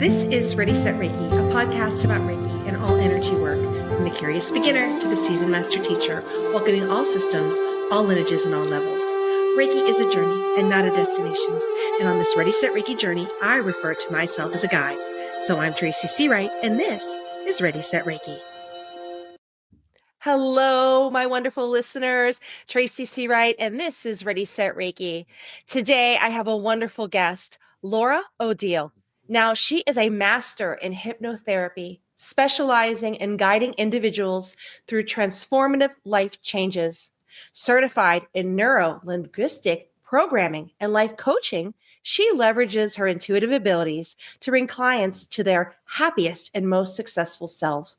This is Ready, Set, Reiki, a podcast about Reiki and all energy work, from the curious beginner to the seasoned master teacher, welcoming all systems, all lineages, and all levels. Reiki is a journey and not a destination. And on this Ready, Set, Reiki journey, I refer to myself as a guide. So I'm Tracy C. Wright, and this is Ready, Set, Reiki. Hello, my wonderful listeners. Tracy C. Wright, and this is Ready, Set, Reiki. Today, I have a wonderful guest, Laura Ordile. Now, she is a master in hypnotherapy, specializing in guiding individuals through transformative life changes. Certified in neuro-linguistic programming and life coaching, she leverages her intuitive abilities to bring clients to their happiest and most successful selves.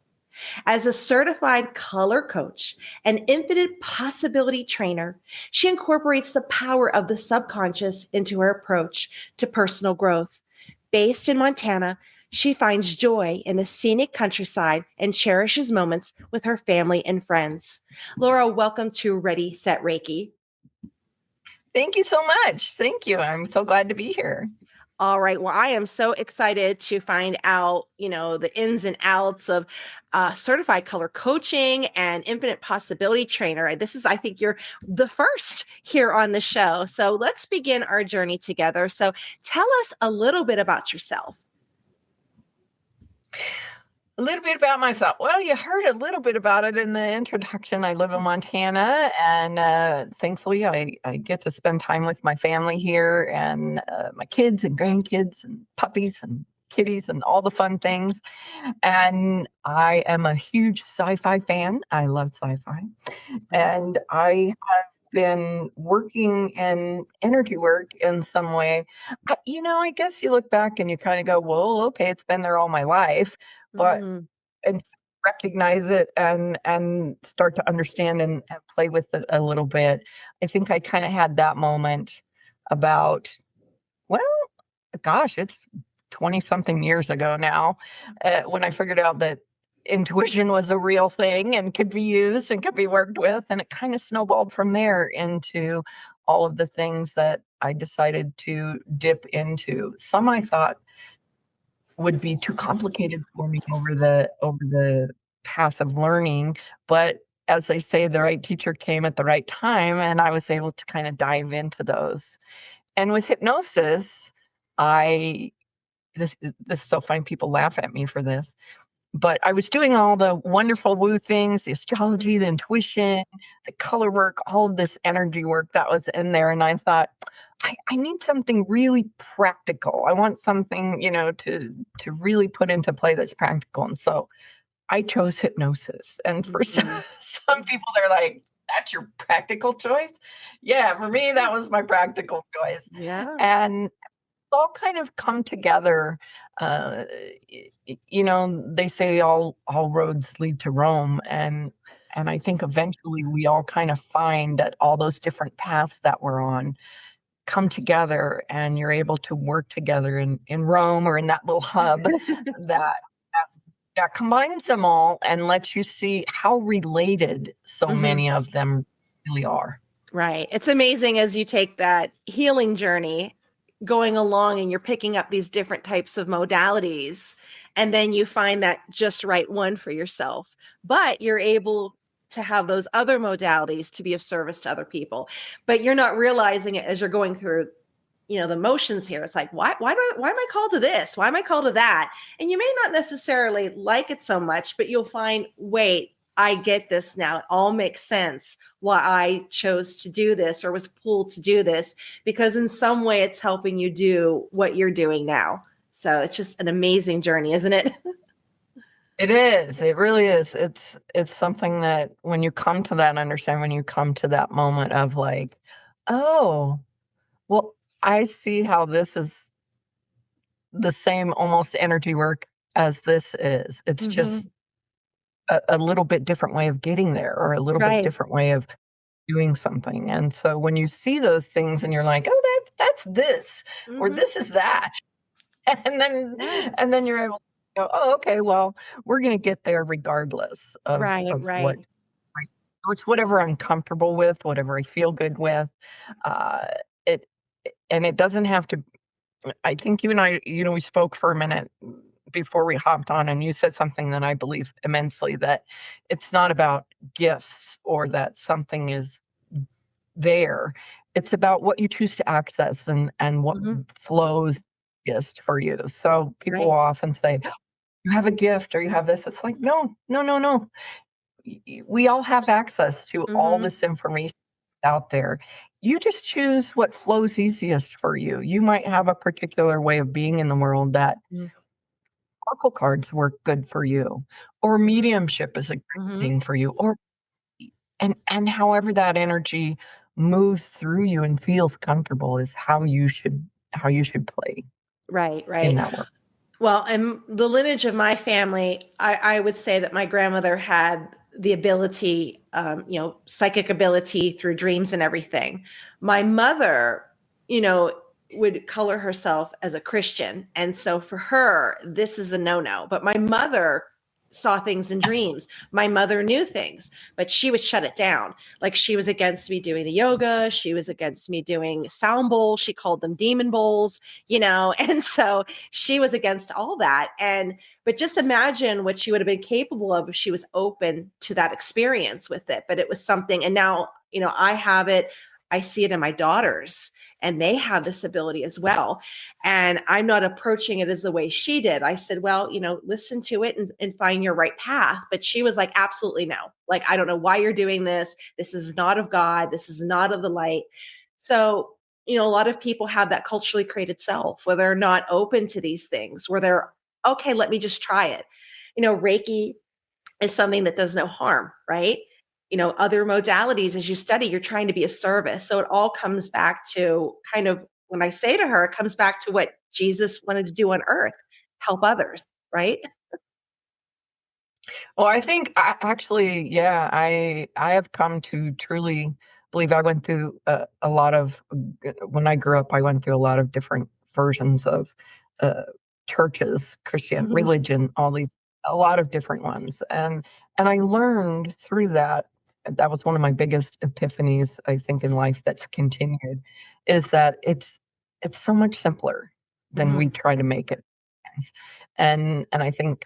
As a certified color coach and infinite possibility trainer, she incorporates the power of the subconscious into her approach to personal growth. Based in Montana, she finds joy in the scenic countryside and cherishes moments with her family and friends. Laura, welcome to Ready, Set, Reiki. Thank you so much. Thank you. I'm so glad to be here. All right. Well, I am so excited to find out, the ins and outs of certified color coaching and infinite possibility trainer. I think you're the first here on the show. So let's begin our journey together. So tell us a little bit about yourself. A little bit about myself. Well, you heard a little bit about it in the introduction. I live in Montana, and thankfully I get to spend time with my family here and my kids and grandkids and puppies and kitties and all the fun things. And I am a huge sci-fi fan. I love sci-fi. And I have been working in energy work in some way. I guess you look back and you kind of go, well, okay, it's been there all my life. But and recognize it and start to understand and play with it a little bit. I think I kind of had that moment about, well, gosh, it's 20 something years ago now, when I figured out that intuition was a real thing and could be used and could be worked with. And it kind of snowballed from there into all of the things that I decided to dip into. Some I thought would be too complicated for me over the path of learning, but as they say, the right teacher came at the right time, and I was able to kind of dive into those. And with hypnosis, this is so funny, people laugh at me for this, but I was doing all the wonderful woo things, the astrology, the intuition, the color work, all of this energy work that was in there, and I thought, I need something really practical. I want something, to really put into play that's practical. And so I chose hypnosis. And for some people, they're like, that's your practical choice? Yeah, for me, that was my practical choice. Yeah. And all kind of come together. They say all roads lead to Rome. And I think eventually we all kind of find that all those different paths that we're on come together, and you're able to work together in Rome or in that little hub that combines them all and lets you see how related so many of them really are. Right. It's amazing as you take that healing journey going along and you're picking up these different types of modalities, and then you find that just right one for yourself, but you're able to have those other modalities to be of service to other people, but you're not realizing it as you're going through, the motions here. It's like, why am I called to this? Why am I called to that? And you may not necessarily like it so much, but you'll find, wait, I get this now. It all makes sense why I chose to do this or was pulled to do this, because in some way it's helping you do what you're doing now. So it's just an amazing journey, isn't it? It is. It really is. It's something that when you come to that understanding, when you come to that moment of like, oh, well, I see how this is the same almost energy work as this is. It's just a little bit different way of getting there, or a little bit different way of doing something. And so when you see those things and you're like, oh, that's this, or this is that. And then you're able to go, oh, okay, well, we're going to get there regardless of what. It's whatever I'm comfortable with, whatever I feel good with. It doesn't have to I think you and I, we spoke for a minute before we hopped on, and you said something that I believe immensely, that it's not about gifts or that something is there. It's about what you choose to access and what Mhm. flows is for you. So people will Right. often say, you have a gift or you have this. It's like, no, no, no, no. We all have access to all Mhm. this information out there. You just choose what flows easiest for you. You might have a particular way of being in the world that Mm. oracle cards work good for you, or mediumship is a great Mhm. thing for you, or and however that energy moves through you and feels comfortable is how you should play Right, in right. that work. Well, and the lineage of my family, I would say that my grandmother had the ability, psychic ability through dreams and everything. My mother, you know, would color herself as a Christian. And so for her, this is a no no. But my mother saw things in dreams. My mother knew things, but she would shut it down. Like she was against me doing the yoga. She was against me doing sound bowls. She called them demon bowls, And so she was against all that. But just imagine what she would have been capable of if she was open to that experience with it. But it was something, and now, I have it. I see it in my daughters, and they have this ability as well. And I'm not approaching it as the way she did. I said, well, listen to it and find your right path. But she was like, absolutely no. Like, I don't know why you're doing this. This is not of God. This is not of the light. So, a lot of people have that culturally created self where they're not open to these things, where they're, okay, let me just try it. Reiki is something that does no harm, right? Other modalities, as you study, you're trying to be of service. So it all comes back to kind of, when I say to her, it comes back to what Jesus wanted to do on earth, help others, right? Well, I think actually, yeah, I have come to truly believe. I went through a lot of when I grew up. I went through a lot of different versions of uh, churches, Christian Mhm. religion, all these, a lot of different ones, and I learned through that. That was one of my biggest epiphanies, I think, in life that's continued, is that it's so much simpler than we Mhm. try to make it. And I think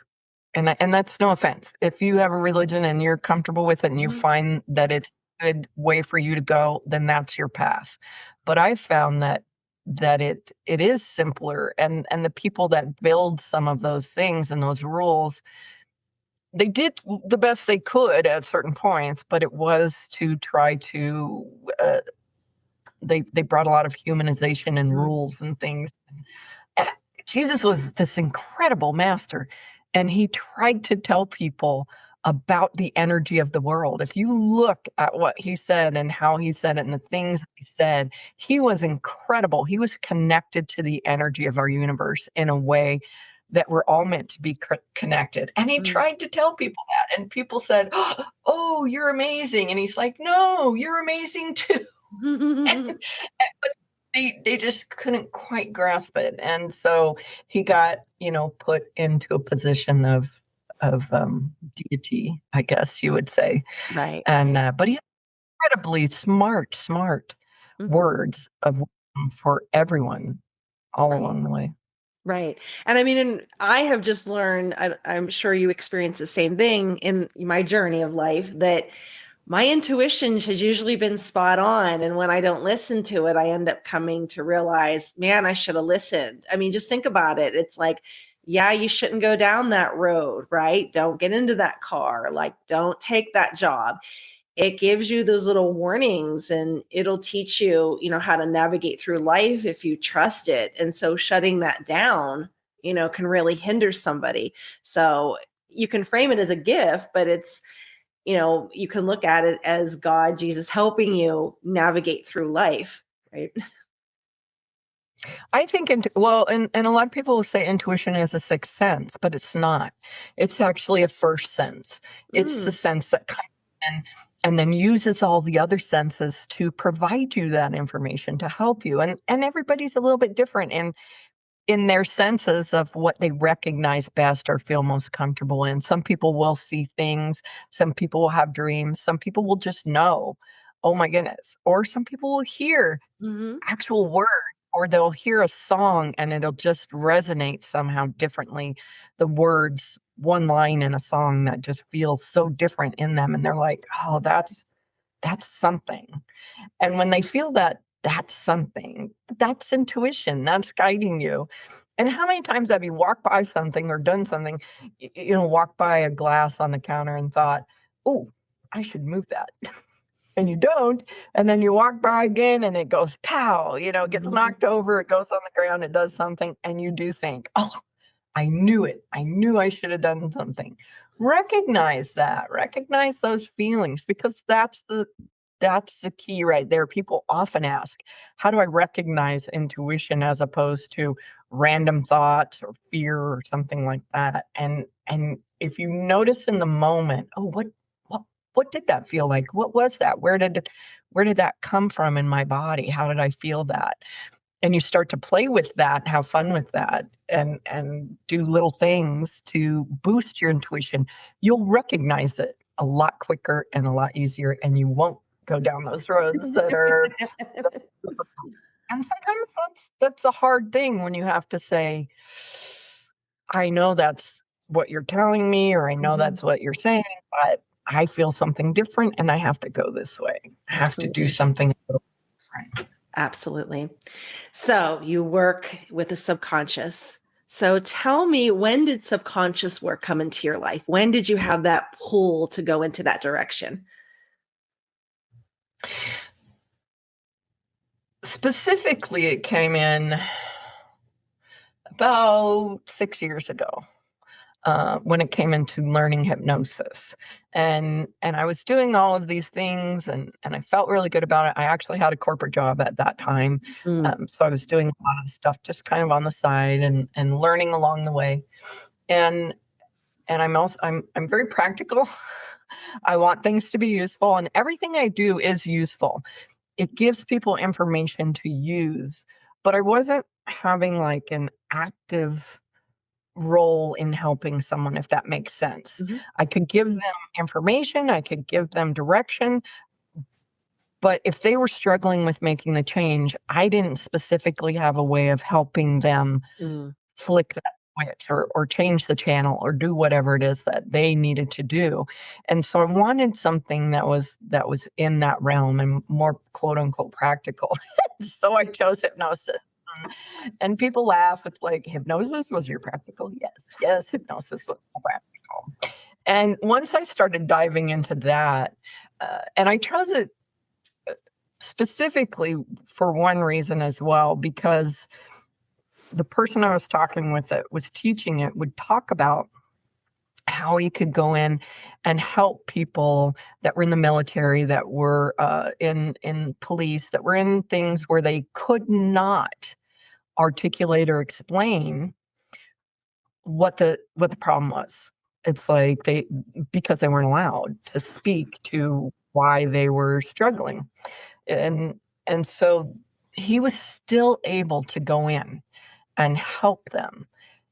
and that's no offense. If you have a religion and you're comfortable with it and you Mhm. find that it's a good way for you to go, then that's your path. But I've found that it is simpler, and the people that build some of those things and those rules, they did the best they could at certain points, but it was to try to they brought a lot of humanization and Mhm. rules and things. And Jesus was this incredible master, and he tried to tell people about the energy of the world. If you look at what he said and how he said it and the things that he said, he was incredible. He was connected to the energy of our universe in a way that we're all meant to be connected. And he Mhm. tried to tell people that, and people said, "Oh, you're amazing." And he's like, "No, you're amazing too." But they just couldn't quite grasp it, and so he got, put into a position of deity, I guess you would say, Right, and, right. but he had incredibly smart Mhm. words of wisdom for everyone all Right. along the way. Right. And I mean, and I have just learned, I'm sure you experience the same thing in my journey of life, that my intuition has usually been spot on. And when I don't listen to it, I end up coming to realize, man, I should have listened. I mean, just think about it. It's like, yeah, you shouldn't go down that road, right? Don't get into that car. Like, don't take that job. It gives you those little warnings, and it'll teach you, how to navigate through life if you trust it. And so shutting that down, can really hinder somebody. So you can frame it as a gift, but it's, you can look at it as God, Jesus helping you navigate through life, right? I think, well, and a lot of people will say intuition is a sixth sense, but it's not. It's actually a first sense. It's the Mm, sense that kind of and then uses all the other senses to provide you that information to help you. And everybody's a little bit different in their senses of what they recognize best or feel most comfortable in. Some people will see things, some people will have dreams, some people will just know, oh my goodness, or some people will hear hmm actual words or they'll hear a song and it'll just resonate somehow differently. The words, one line in a song that just feels so different in them. And they're like, oh, that's something. And when they feel that that's something, that's intuition, that's guiding you. And how many times have you walked by something or done something, walked by a glass on the counter and thought, oh, I should move that. And you don't. And then you walk by again and it goes pow, it gets knocked over, it goes on the ground, it does something. And you do think, oh, I knew it. I knew I should have done something. Recognize that. Recognize those feelings, because that's the key right there. People often ask, how do I recognize intuition as opposed to random thoughts or fear or something like that? And if you notice in the moment, oh, what did that feel like? What was that? Where did that come from in my body? How did I feel that? And you start to play with that, have fun with that, and do little things to boost your intuition, you'll recognize it a lot quicker and a lot easier, and you won't go down those roads that are and sometimes that's a hard thing when you have to say, I know that's what you're telling me, or I know Mhm. that's what you're saying, but I feel something different and I have to go this way. I have to do Absolutely. something a little different. Absolutely. So you work with the subconscious. So tell me, when did subconscious work come into your life? When did you have that pull to go into that direction? Specifically, it came in about 6 years ago, when it came into learning hypnosis. And I was doing all of these things, and I felt really good about it. I actually had a corporate job at that time. Mm. So I was doing a lot of the stuff just kind of on the side and learning along the way. And I'm very practical. I want things to be useful, and everything I do is useful. It gives people information to use, but I wasn't having like an active role in helping someone, if that makes sense. Mhm. I could give them information, I could give them direction, but if they were struggling with making the change, I didn't specifically have a way of helping them Mm. flick that switch or change the channel or do whatever it is that they needed to do. And so I wanted something that was in that realm and more quote unquote practical. So I chose hypnosis. And people laugh. It's like, hypnosis was your practical? Yes. Yes, hypnosis was practical. And once I started diving into that, and I chose it specifically for one reason as well, because the person I was talking with that was teaching it would talk about how he could go in and help people that were in the military, that were in police, that were in things where they could not articulate or explain what the problem was. It's like because they weren't allowed to speak to why they were struggling. And so he was still able to go in and help them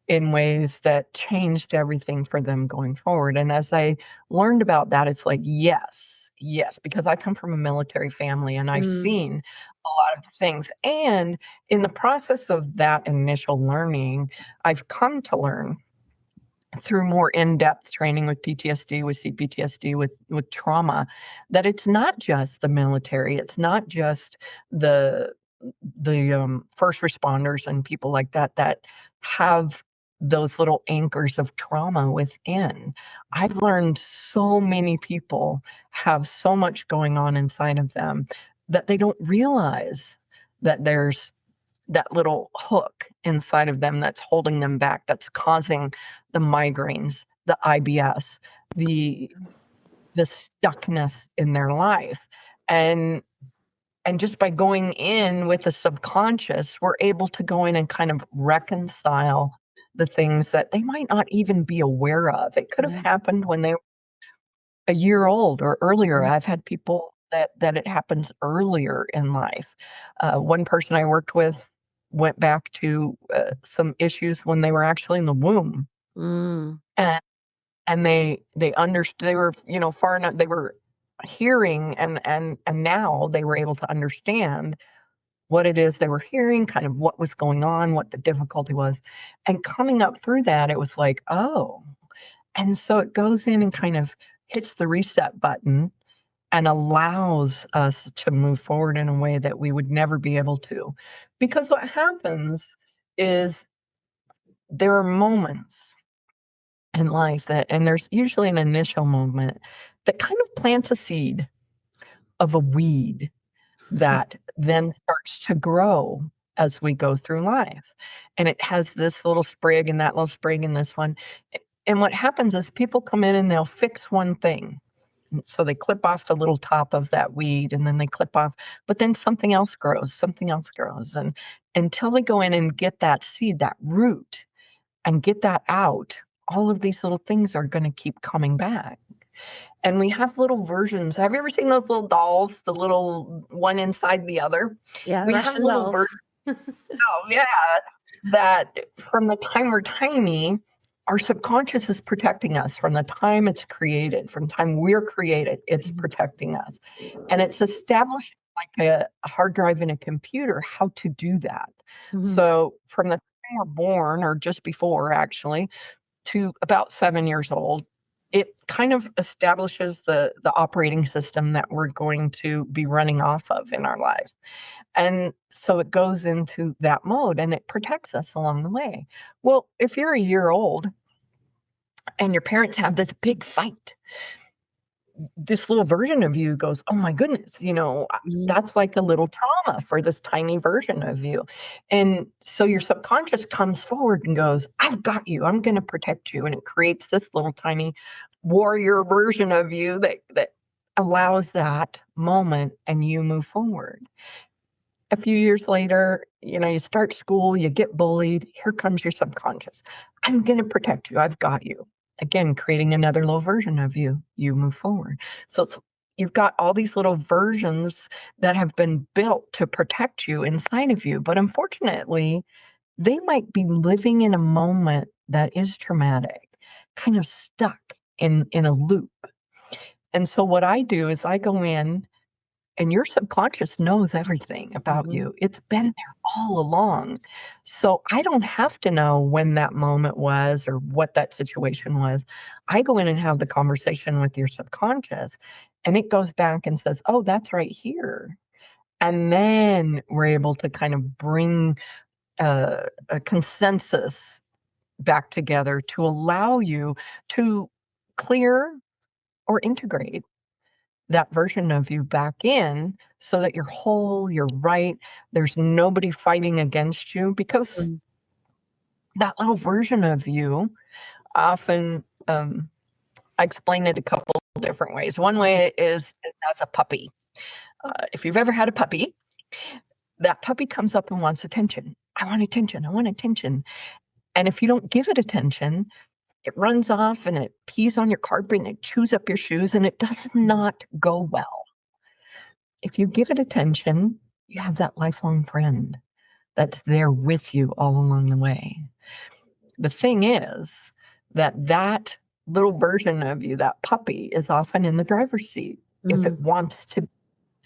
in ways that changed everything for them going forward. And as I learned about that, it's like, yes, yes, because I come from a military family and I've Mm. seen a lot of things. And in the process of that initial learning, I've come to learn through more in-depth training with PTSD, with CPTSD, with trauma, that it's not just the military, it's not just the first responders and people like that that have those little anchors of trauma within. I've learned so many people have so much going on inside of them that they don't realize that there's that little hook inside of them that's holding them back, that's causing the migraines, the IBS, the stuckness in their life. And just by going in with the subconscious, we're able to go in and kind of reconcile the things that they might not even be aware of. It could have Right. happened when they were a year old or earlier. Mhm. I've had people that it happens earlier in life. One person I worked with went back to some issues when they were actually in the womb, Mm. and they understood. They were far enough. They were hearing, and now they were able to understand what it is they were hearing, kind of what was going on, what the difficulty was. And coming up through that, it was like, oh. And so it goes in and kind of hits the reset button and allows us to move forward in a way that we would never be able to. Because what happens is there are moments in life that, and there's usually an initial moment that kind of plants a seed of a weed that then starts to grow as we go through life. And it has this little sprig and that little sprig and this one. And what happens is people come in and they'll fix one thing. So they clip off the little top of that weed and then they clip off, but then something else grows, something else grows. And until they go in and get that seed, that root, and get that out, all of these little things are going to keep coming back. And we have little versions. Have you ever seen those little dolls, the little one inside the other? Yeah, We have Russian little dolls. versions. Oh, yeah. That from the time we're tiny, our subconscious is protecting us from the time it's created, from the time we're created, it's protecting us. And it's established like a hard drive in a computer how to do that. So from the time we're born, or just before actually, to about 7 years old, it kind of establishes the operating system that we're going to be running off of in our life. And so it goes into that mode and it protects us along the way. Well, if you're a year old and your parents have this big fight, this little version of you goes, oh my goodness, that's like a little trauma for this tiny version of you. And so your subconscious comes forward and goes, I've got you. I'm going to protect you. And it creates this little tiny warrior version of you that allows that moment and you move forward. A few years later, you start school, you get bullied. Here comes your subconscious. I'm going to protect you. I've got you. Again, creating another little version of you. You move forward. So you've got all these little versions that have been built to protect you inside of you. But unfortunately, they might be living in a moment that is traumatic, kind of stuck in a loop. And so what I do is I go in, and your subconscious knows everything about you. It's been there all along. So I don't have to know when that moment was or what that situation was. I go in and have the conversation with your subconscious, and it goes back and says, oh, that's right here. And then we're able to kind of bring a consensus back together to allow you to clear or integrate that version of you back in so that you're whole, you're right. There's nobody fighting against you because that little version of you often, I explain it a couple different ways. One way is as a puppy. If you've ever had a puppy, that puppy comes up and wants attention. I want attention. I want attention. And if you don't give it attention, it runs off and it pees on your carpet and it chews up your shoes and it does not go well. If you give it attention, you have that lifelong friend that's there with you all along the way. The thing is that little version of you, that puppy, is often in the driver's seat if it wants to.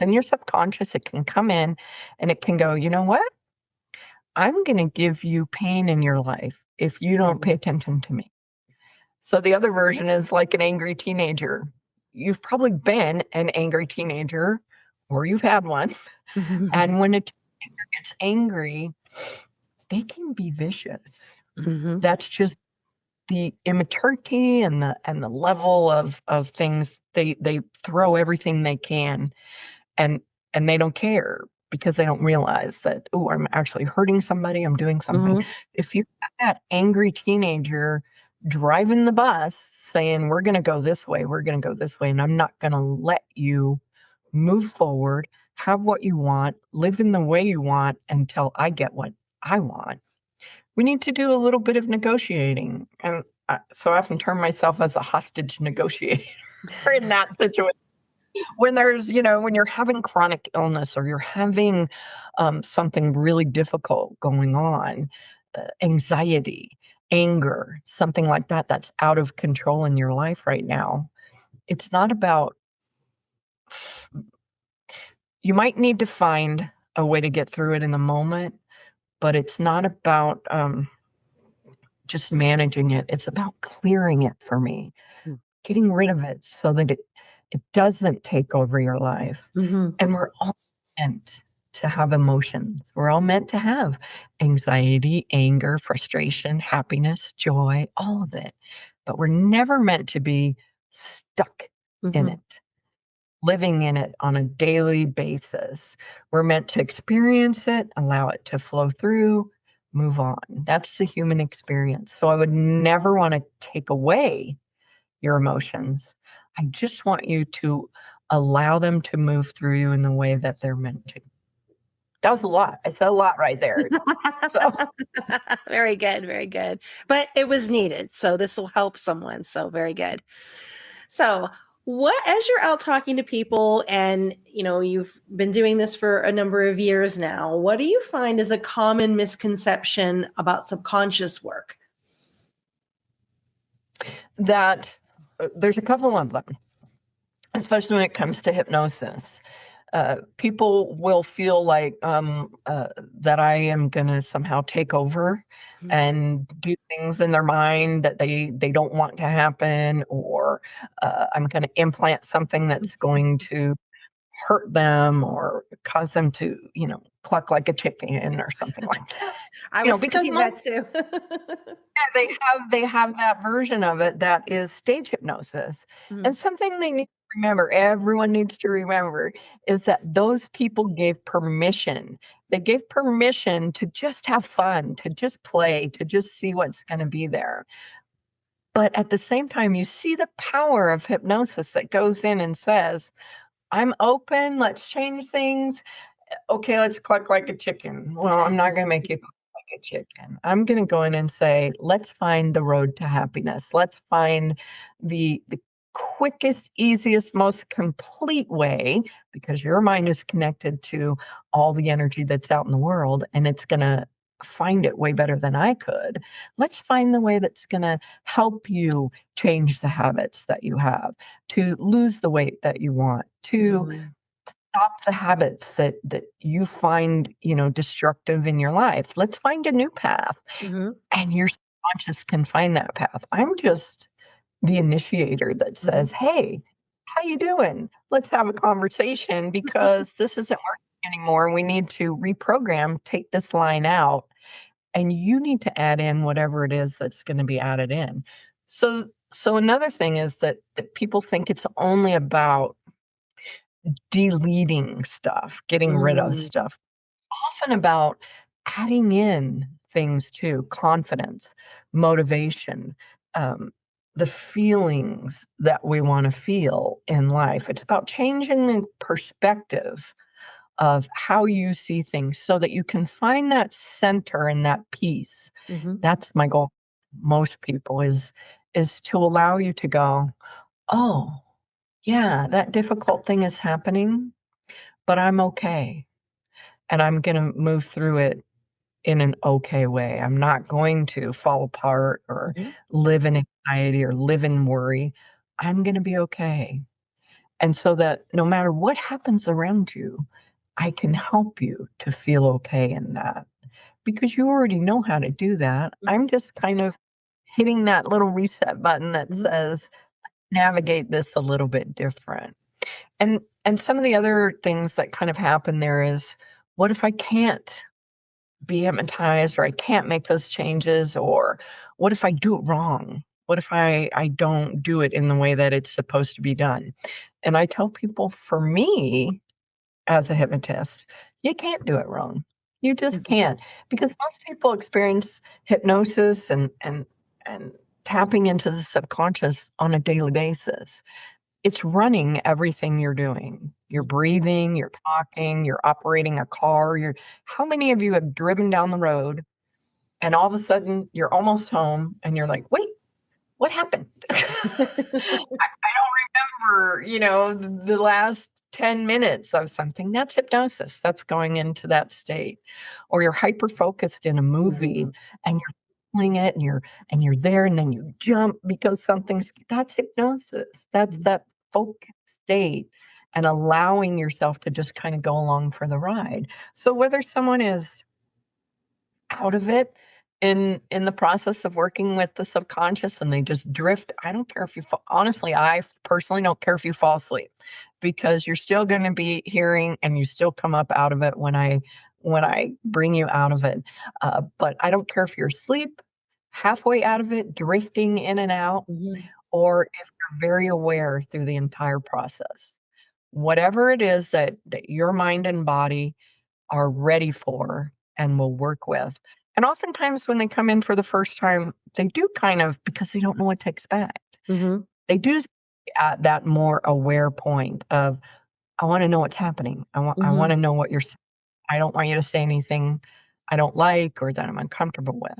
In your subconscious, it can come in and it can go, you know what? I'm going to give you pain in your life if you don't pay attention to me. So the other version is like an angry teenager. You've probably been an angry teenager or you've had one. And when a teenager gets angry, they can be vicious. That's just the immaturity and the level of things. They throw everything they can and they don't care because they don't realize that, oh, I'm actually hurting somebody, I'm doing something. If you have that angry teenager driving the bus saying, we're going to go this way, we're going to go this way, and I'm not going to let you move forward, have what you want, live in the way you want until I get what I want. We need to do a little bit of negotiating. And I so often term myself as a hostage negotiator in that situation. When there's, when you're having chronic illness or you're having something really difficult going on, anxiety, anger, something like that, that's out of control in your life right now. It's not about, you might need to find a way to get through it in the moment, but it's not about just managing it. It's about clearing it for me, getting rid of it so that it doesn't take over your life. Mm-hmm. And we're all meant to have emotions. We're all meant to have anxiety, anger, frustration, happiness, joy, all of it. But we're never meant to be stuck in Mm-hmm. it, living in it on a daily basis. We're meant to experience it, allow it to flow through, move on. That's the human experience. So I would never want to take away your emotions. I just want you to allow them to move through you in the way that they're meant to. That was a lot. I said a lot right there. So Very good, very good. But it was needed. So this will help someone. So very good. So what, as you're out talking to people and you've been doing this for a number of years now, what do you find is a common misconception about subconscious work? that there's a couple of them, especially when it comes to hypnosis. People will feel like that I am going to somehow take over and do things in their mind that they don't want to happen, or I'm going to implant something that's going to hurt them or cause them to, cluck like a chicken or something like that. I was Because thinking that most too. they have that version of it that is stage hypnosis. Mhm. And something they need to remember, everyone needs to remember, is that those people gave permission. They gave permission to just have fun, to just play, to just see what's going to be there. But at the same time, you see the power of hypnosis that goes in and says, I'm open, let's change things. Okay, let's cluck like a chicken. Well, I'm not going to make you cluck like a chicken. I'm going to go in and say, let's find the road to happiness. Let's find the quickest, easiest, most complete way, because your mind is connected to all the energy that's out in the world, and it's going to find it way better than I could. Let's find the way that's going to help you change the habits that you have, to lose the weight that you want, to Mhm. stop the habits that you find, destructive in your life. Let's find a new path. Mhm. And your subconscious can find that path. I'm just the initiator that Mhm. says, hey, how you doing? Let's have a conversation because this isn't working anymore. And we need to reprogram, take this line out, and you need to add in whatever it is that's going to be added in. So another thing is that people think it's only about deleting stuff, getting rid of Mhm. stuff, often about adding in things too: confidence, motivation, um, the feelings that we want to feel in life. It's about changing the perspective of how you see things so that you can find that center and that peace. Mhm. That's my goal. Most people is to allow you to go, oh, yeah, that difficult thing is happening, but I'm okay. And I'm going to move through it in an okay way. I'm not going to fall apart or Mhm. live in anxiety or live in worry. I'm going to be okay. And so that no matter what happens around you, I can help you to feel okay in that, because you already know how to do that. Mhm. I'm just kind of hitting that little reset button that Mhm. says, navigate this a little bit different. And some of the other things that kind of happen there is, what if I can't be hypnotized, or I can't make those changes, or what if I do it wrong? What if I don't do it in the way that it's supposed to be done? And I tell people, for me as a hypnotist, you can't do it wrong. You just Mhm. can't, because most people experience hypnosis and tapping into the subconscious on a daily basis. It's running everything you're doing. You're breathing, you're talking, you're operating a car. How many of you have driven down the road and all of a sudden you're almost home and you're like, wait, what happened? For, the last 10 minutes of something. That's hypnosis. That's going into that state. Or you're hyper focused in a movie Mhm. and you're feeling it, and you're there, and then you jump because that's hypnosis. That's Mhm. that focused state. and allowing yourself to just kind of go along for the ride. So whether someone is out of it in the process of working with the subconscious and they just drift, I don't care if you honestly, I personally don't care if you fall asleep, because you're still going to be hearing and you still come up out of it when I bring you out of it. But I don't care if you're asleep, halfway out of it, drifting in and out, Mhm. or if you're very aware through the entire process. Whatever it is that your mind and body are ready for and will work with. And oftentimes when they come in for the first time, they do kind of, because they don't know what to expect. Mhm. They do at that more aware point of, I want to know what's happening. I want Mhm. to know what you're saying. I don't want you to say anything I don't like or that I'm uncomfortable with.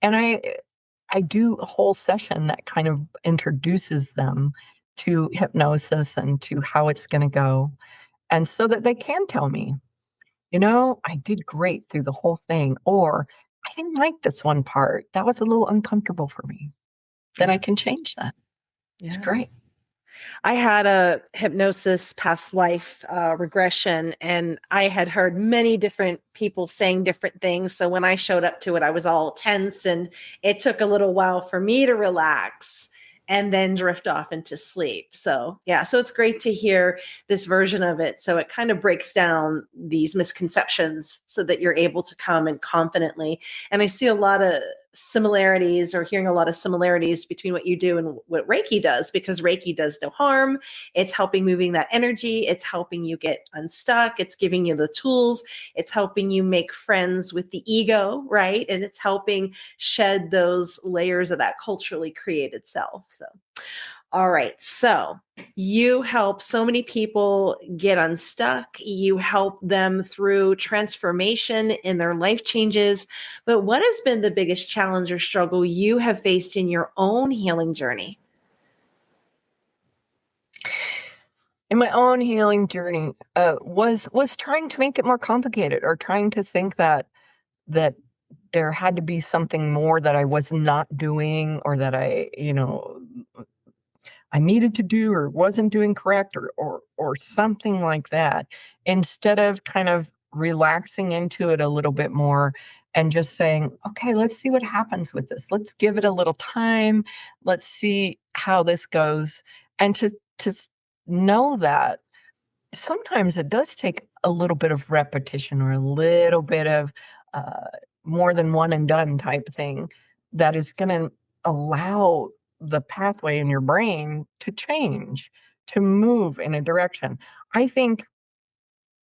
And I do a whole session that kind of introduces them to hypnosis and to how it's going to go. And so that they can tell me, I did great through the whole thing, or I didn't like this one part. That was a little uncomfortable for me. Then I Yeah. can change that. It's Yeah. great. I had a hypnosis past life regression, and I had heard many different people saying different things. So when I showed up to it, I was all tense, and it took a little while for me to relax and then drift off into sleep. So, yeah, so it's great to hear this version of it. So it kind of breaks down these misconceptions so that you're able to come and confidently. And I see a lot of similarities, or hearing a lot of similarities between what you do and what Reiki does, because Reiki does no harm. It's helping moving that energy. It's helping you get unstuck. It's giving you the tools. It's helping you make friends with the ego, right? And it's helping shed those layers of that culturally created self. So, all right. So you help so many people get unstuck. You help them through transformation in their life changes. But what has been the biggest challenge or struggle you have faced in your own healing journey? In my own healing journey, was trying to make it more complicated, or trying to think that there had to be something more that I was not doing, or that I needed to do or wasn't doing correct, or something like that, instead of kind of relaxing into it a little bit more and just saying, okay, let's see what happens with this. Let's give it a little time. Let's see how this goes. And to know that sometimes it does take a little bit of repetition, or a little bit of uh, more than one and done type thing, that is going to allow the pathway in your brain to change, to move in a direction. I think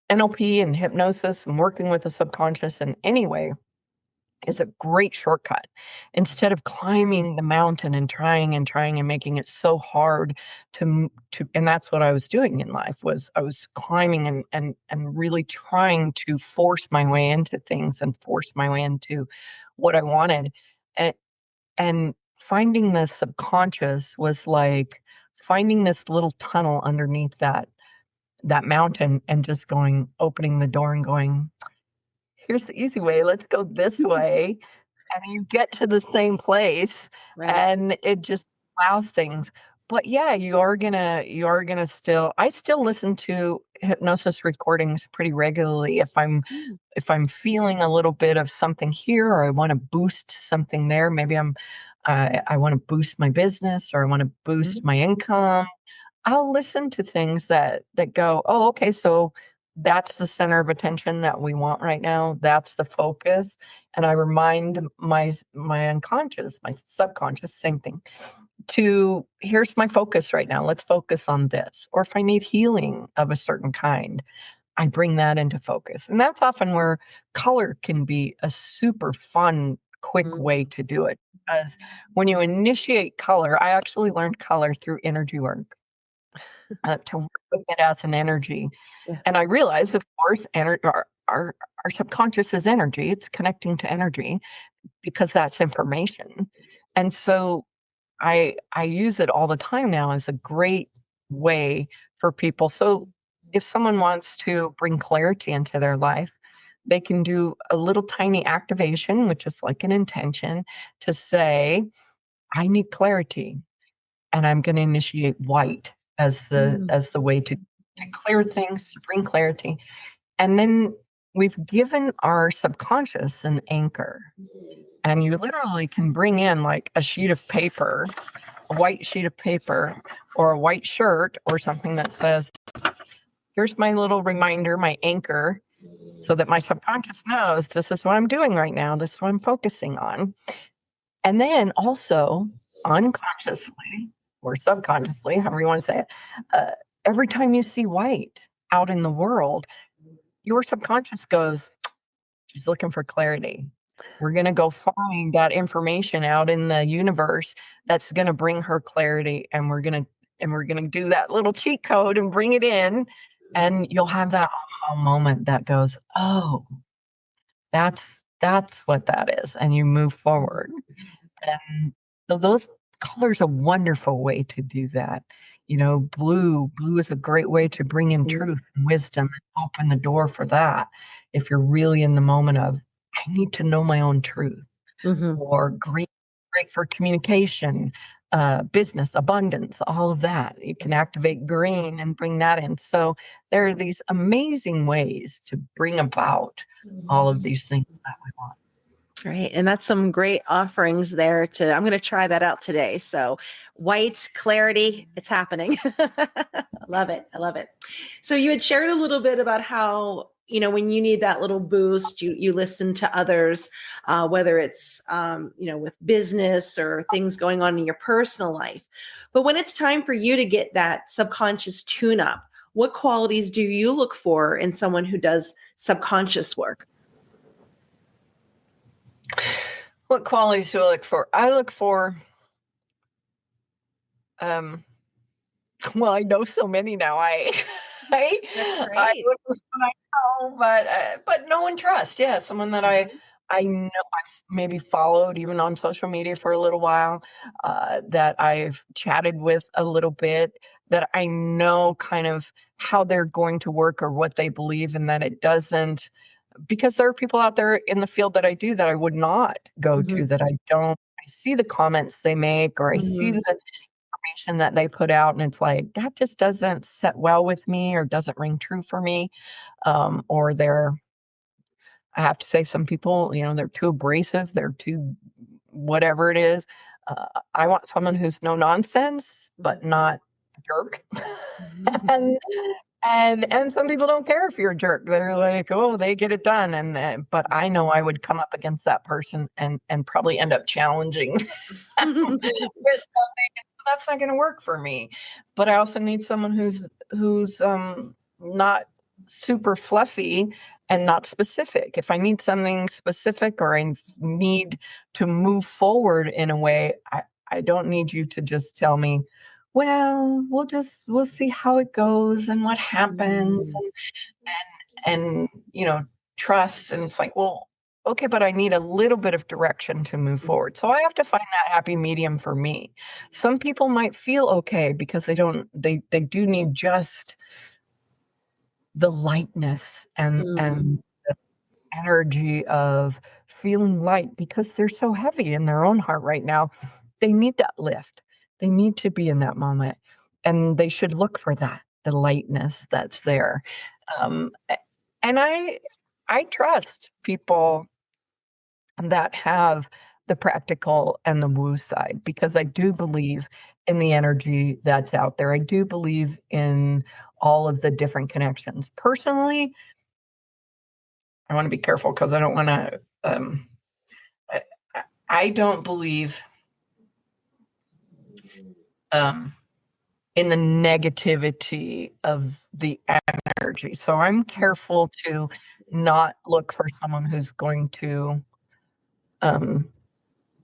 NLP and hypnosis and working with the subconscious in any way is a great shortcut. Instead of climbing the mountain and trying and making it so hard to, and that's what I was doing in life, was I was climbing and really trying to force my way into things and force my way into what I wanted. And and finding the subconscious was like finding this little tunnel underneath that mountain, and just opening the door and going, here's the easy way. Let's go this way. And you get to the same place, Right. and it just allows things. But yeah, you are gonna still, I still listen to hypnosis recordings pretty regularly Mm. if I'm feeling a little bit of something here, or I want to boost something there. Maybe I want to boost my business, or I want to boost Mhm. my income. I'll listen to things that go, "Oh, okay, so that's the center of attention that we want right now. That's the focus." And I remind my unconscious, my subconscious, same thing, to, "Here's my focus right now. Let's focus on this." Or if I need healing of a certain kind, I bring that into focus. And that's often where color can be a super fun, quick way Mm. to do it. Because when you initiate color, I actually learned color through energy work, to work with it as an energy. Yeah. And I realized, of course, our subconscious is energy. It's connecting to energy because that's information. And so I use it all the time now as a great way for people. So if someone wants to bring clarity into their life, they can do a little tiny activation, which is like an intention, to say, I need clarity, and I'm going to initiate white as the way to clear things, to bring clarity. And then we've given our subconscious an anchor. And you literally can bring in like a sheet of paper, a white sheet of paper, or a white shirt, or something that says, here's my little reminder, my anchor, so that my subconscious knows this is what I'm doing right now. This is what I'm focusing on. And then also unconsciously or subconsciously, however you want to say it, every time you see white out in the world, your subconscious goes, she's looking for clarity. We're going to go find that information out in the universe that's going to bring her clarity, and we're going to do that little cheat code and bring it in, and you'll have that aha moment that goes, oh, that's what that is, and you move forward. And so those colors are a wonderful way to do that. You know, blue is a great way to bring in truth and wisdom and open the door for that. If you're really in the moment of, I need to know my own truth. Or green, great for communication, business, abundance, all of that. You can activate green and bring that in. So there are these amazing ways to bring about all of these things that we want. Right. And that's some great offerings there I'm going to try that out today. So white clarity, it's happening. I love it. I love it. So you had shared a little bit about how, when you need that little boost, you listen to others, whether it's, with business or things going on in your personal life. But when it's time for you to get that subconscious tune up, what qualities do you look for in someone who does subconscious work? What qualities do I look for? I look for, well, I know so many now. That's I right. look for someone I know, but know and trust. Yeah, someone that I know I've maybe followed even on social media for a little while, that I've chatted with a little bit, that I know kind of how they're going to work or what they believe, and that it doesn't, because there are people out there in the field that I do that I would not go to, that I don't. I see the comments they make, or I see the information that they put out, and it's like, that just doesn't set well with me, or doesn't ring true for me. Or I have to say, some people, they're too abrasive, they're too whatever it is. I want someone who's no nonsense, but not a jerk. and and some people don't care if you're a jerk. They're like, oh, they get it done. But I know I would come up against that person and probably end up challenging there's something, that's not going to work for me. But I also need someone who's not super fluffy and not specific. If I need something specific, or I need to move forward in a way, I don't need you to just tell me, well, we'll see how it goes and what happens, and trust. And it's like, well, okay, but I need a little bit of direction to move forward. So I have to find that happy medium for me. Some people might feel okay because they do need just the lightness and the energy of feeling light, because they're so heavy in their own heart right now. They need that lift. They need to be in that moment, and they should look for that, the lightness that's there. And I trust people that have the practical and the woo side, because I do believe in the energy that's out there. I do believe in all of the different connections. Personally, I want to be careful because I don't want to. I, I don't believe in the negativity of the energy, so I'm careful to not look for someone who's going to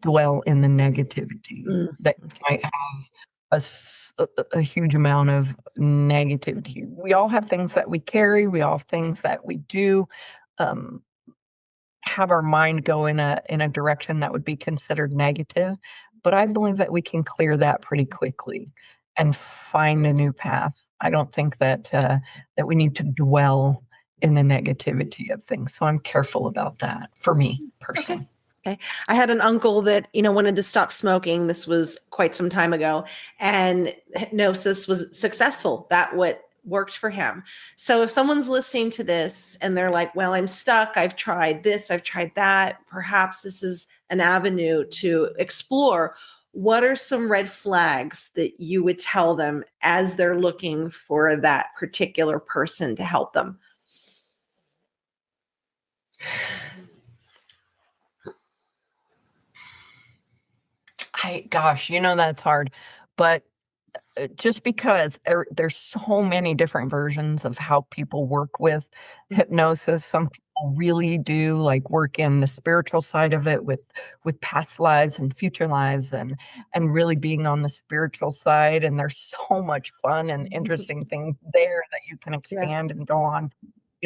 dwell in the negativity that might have a huge amount of negativity. We all have things that we carry. We all have things that we do. Have our mind go in a direction that would be considered negative, but I believe that we can clear that pretty quickly and find a new path. I don't think that we need to dwell in the negativity of things. So I'm careful about that, for me personally. Okay. Okay. I had an uncle that, wanted to stop smoking. This was quite some time ago, and hypnosis was successful. That what worked for him. So if someone's listening to this and they're like, well, I'm stuck, I've tried this, I've tried that, perhaps this is an avenue to explore. What are some red flags that you would tell them as they're looking for that particular person to help them? That's hard. But just because there's so many different versions of how people work with hypnosis. Some people really do like work in the spiritual side of it with past lives and future lives and really being on the spiritual side. And there's so much fun and interesting things there that you can Yeah. expand and go on,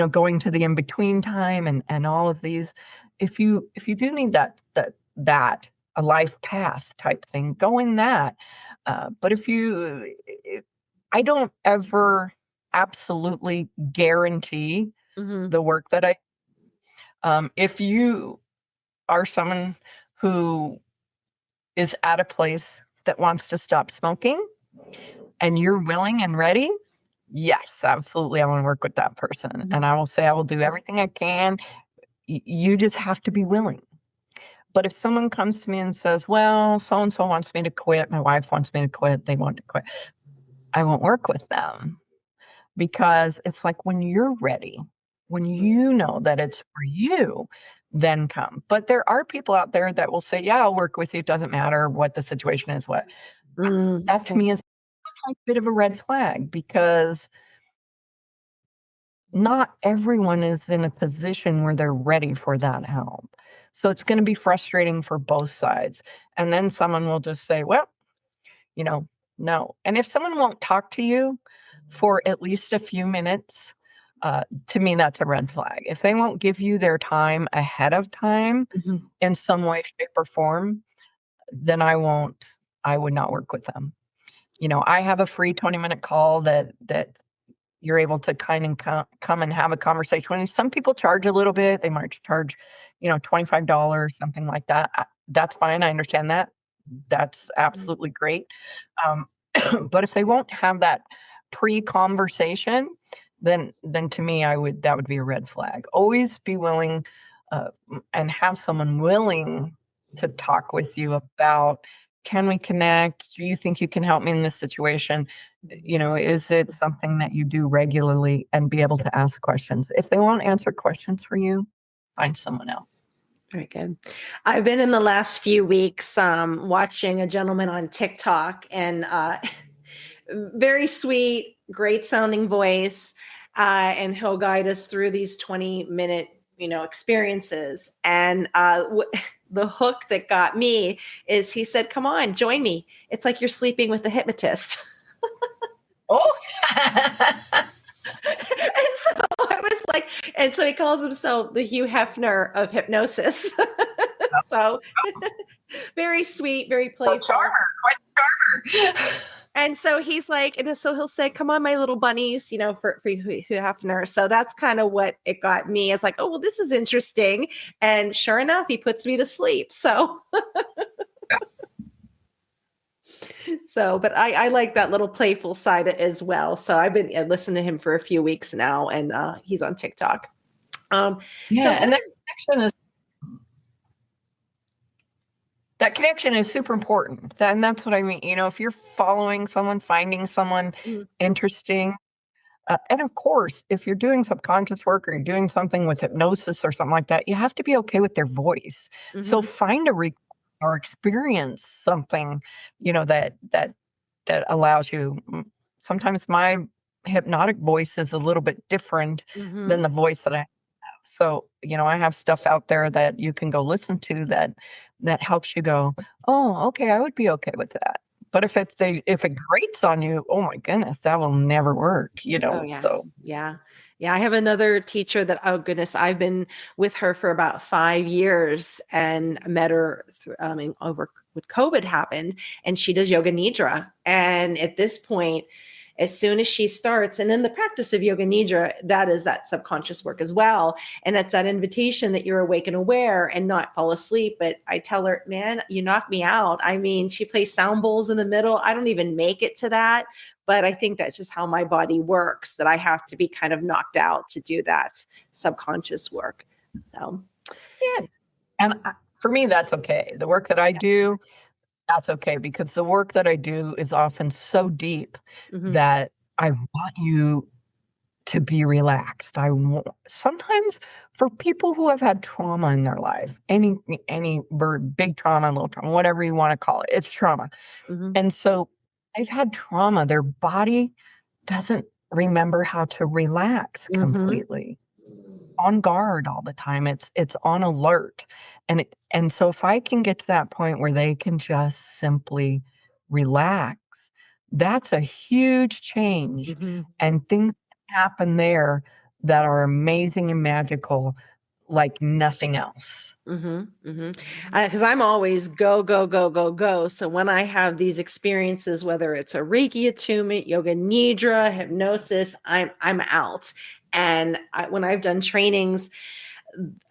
going to the in-between time and all of these. If you do need that a life path type thing, go in that. But I don't ever absolutely guarantee Mm-hmm. the work that if you are someone who is at a place that wants to stop smoking and you're willing and ready, yes, absolutely. I want to work with that person. Mm-hmm. And I will say, I will do everything I can. You just have to be willing. But if someone comes to me and says, well, so-and-so wants me to quit, my wife wants me to quit, they want to quit, I won't work with them, because it's like when you're ready, when you know that it's for you, then come. But there are people out there that will say, yeah, I'll work with you. It doesn't matter what the situation is. That to Okay. me is a bit of a red flag, because not everyone is in a position where they're ready for that help. So it's going to be frustrating for both sides. And then someone will just say, well, you know, no. And if someone won't talk to you for at least a few minutes, to me, that's a red flag. If they won't give you their time ahead of time Mm-hmm. in some way, shape, or form, then I would not work with them. I have a free 20-minute call that you're able to kind of come and have a conversation. When some people charge a little bit, they might charge, $25, something like that. That's fine. I understand that. That's absolutely great. Um, but if they won't have that pre-conversation, then to me, that would be a red flag. Always be willing, and have someone willing to talk with you about, can we connect? Do you think you can help me in this situation? Is it something that you do regularly, and be able to ask questions? If they won't answer questions for you, find someone else. Very good. I've been in the last few weeks watching a gentleman on TikTok, and very sweet, great sounding voice, and he'll guide us through these 20-minute, experiences. And the hook that got me is he said, "Come on, join me. It's like you're sleeping with the hypnotist." Oh, And so I was like, and so he calls himself the Hugh Hefner of hypnosis. So very sweet, very so playful. charmer, quite charmer. And so he's like, and so he'll say, "Come on, my little bunnies," for Hugh Hefner. So that's kind of what it got me. It's like, oh, well, this is interesting. And sure enough, he puts me to sleep. So but I like that little playful side as well. So I've been listening to him for a few weeks now, and he's on TikTok. Yeah, So and that connection is super important. And that's what I mean. If you're following someone, finding someone interesting, and of course, if you're doing subconscious work or you're doing something with hypnosis or something like that, you have to be okay with their voice. So find or experience something, that allows you. Sometimes my hypnotic voice is a little bit different than the voice that I have. So, I have stuff out there that you can go listen to that helps you go, oh, okay, I would be okay with that. But if it grates on you, oh my goodness, that will never work, Oh yeah. so. Yeah. Yeah. I have another teacher that, oh goodness, I've been with her for about 5 years, and met her over with COVID happened, and she does yoga nidra. And at this point, As soon as she starts, and in the practice of yoga nidra, that is that subconscious work as well. And it's that invitation that you're awake and aware and not fall asleep. But I tell her, man, you knocked me out. I mean, she plays sound bowls in the middle. I don't even make it to that. But I think that's just how my body works, that I have to be kind of knocked out to do that subconscious work. So, yeah. And for me, that's okay. The work that I do, that's okay, because the work that I do is often so deep that I want you to be relaxed. Sometimes for people who have had trauma in their life, any big trauma, little trauma, whatever you want to call it, it's trauma. And so they've had trauma. Their body doesn't remember how to relax completely. On guard all the time. It's on alert. And so if I can get to that point where they can just simply relax, that's a huge change. And things happen there that are amazing and magical like nothing else. Because I'm always go, go, go, go, go. So when I have these experiences, whether it's a Reiki attunement, yoga nidra, hypnosis, I'm out. And when I've done trainings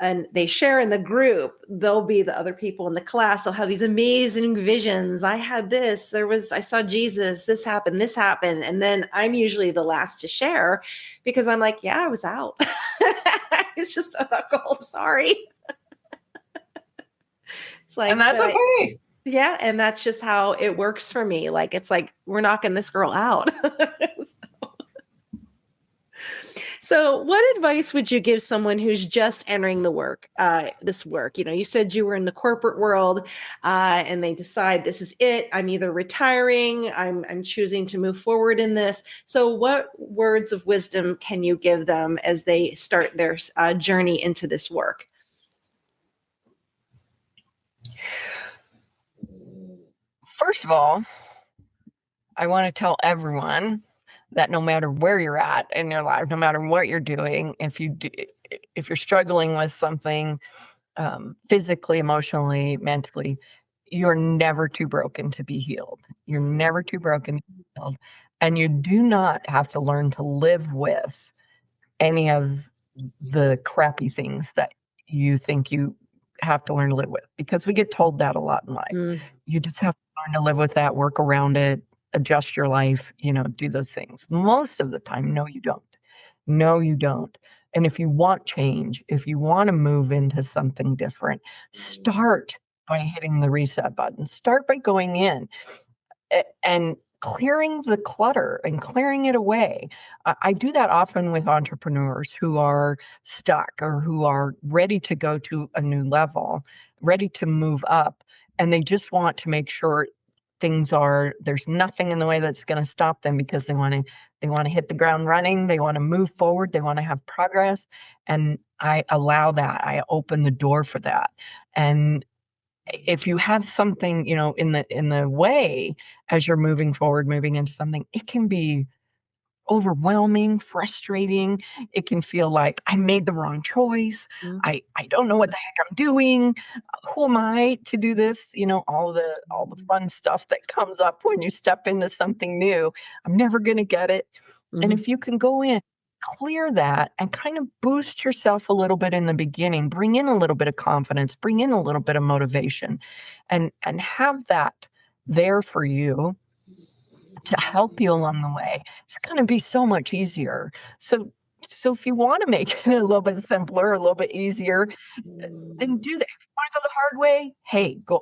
and they share in the group, they'll be the other people in the class. They'll have these amazing visions. I had this, I saw Jesus, this happened. And then I'm usually the last to share because I'm like, yeah, I was out. It's just I was alcohol. Sorry. It's like, and that's okay. Yeah. And that's just how it works for me. Like, it's like, we're knocking this girl out. So what advice would you give someone who's just entering the work, this work? You know, you said you were in the corporate world and they decide this is it. I'm either retiring, I'm choosing to move forward in this. So what words of wisdom can you give them as they start their journey into this work? First of all, I want to tell everyone that no matter where you're at in your life, no matter what you're doing, if you're struggling with something physically, emotionally, mentally, you're never too broken to be healed. You're never too broken to be healed. And you do not have to learn to live with any of the crappy things that you think you have to learn to live with, because we get told that a lot in life. You just have to learn to live with that, work around it, adjust your life, do those things. Most of the time, no, you don't. No, you don't. And if you want change, if you want to move into something different, start by hitting the reset button. Start by going in and clearing the clutter and clearing it away. I do that often with entrepreneurs who are stuck or who are ready to go to a new level, ready to move up, and they just want to make sure there's nothing in the way that's going to stop them, because they want to hit the ground running, they want to move forward, they want to have progress. And I allow that. I open the door for that. And if you have something, in the way as you're moving forward, moving into something, it can be overwhelming, frustrating. It can feel like I made the wrong choice. I don't know what the heck I'm doing. Who am I to do this? All the fun stuff that comes up when you step into something new. I'm never going to get it. And if you can go in, clear that, and kind of boost yourself a little bit in the beginning, bring in a little bit of confidence, bring in a little bit of motivation, and have that there for you to help you along the way, it's going to be so much easier. So if you want to make it a little bit simpler, a little bit easier, then do that. If you want to go the hard way, hey, go.